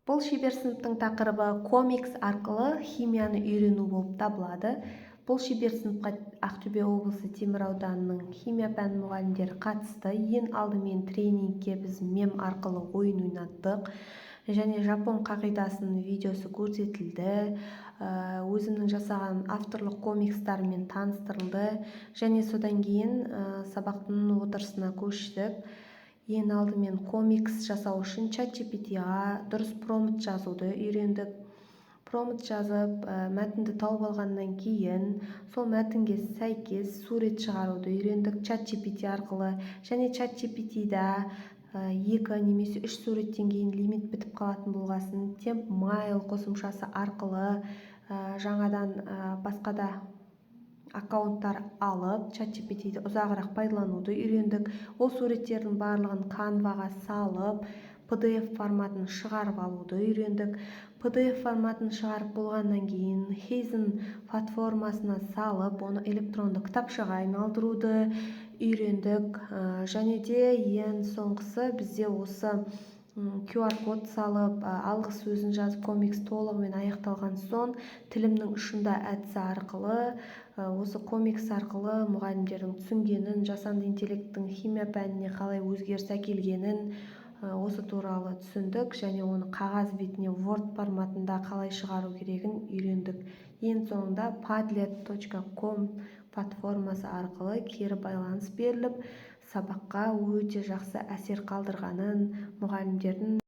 Бұл шебер сыныптың тақырыбы комикс арқылы химияны үйрену болып табылады. Бұл шебер сыныпқа Ақтөбе облысы Темір ауданының химия пәні мұғалімдері қатысты. Ең алдымен тренингке біз мем арқылы ойын ойнаттық. Және жапон қағидасының видеосы көрсетілді. Өзімнің жасаған авторлық комикстармен таныстырылды. Және содан кейін сабақтың отырысына көштік. Ең алдымен комикс жасау үшін ChatGPT-ға дұрыс промпт жазуды үйрендік. Промпт жазып, мәтінді тауып алғаннан кейін сол мәтінге сәйкес сурет шығаруды үйрендік ChatGPT арқылы. Және ChatGPT-да 2 немесе 3 суреттен кейін лимит бітіп қалатын болғасын TempMail қосымшасы арқылы жаңадан басқада аккаунттар алып, ChatGPT-ді ұзағырақ пайдалануды үйрендік. Ол суреттердің барлығын Canva-ға салып, PDF форматын шығарып алуды үйрендік. PDF форматын шығарып болғаннан кейін Heyzen платформасына салып, оны электронды кітапшаға айналдыруды үйрендік. Және де ең соңғысы бізде осы QR-код салып, алғы сөзін жазып, комикс толығымен аяқталған соң тілімнің ұшында әдісі арқылы осы комикс арқылы мұғалімдердің түсінгенін, жасанды интеллекттің химия пәніне қалай өзгеріс әкелгенін осы туралы түсіндік. Және оны қағаз бетіне Word форматында қалай шығару керегін үйрендік. Ең соңында padlet.com платформасы арқылы кері байланыс беріліп, сабаққа өте жақсы әсер қалдырғанын, мұғалімдердің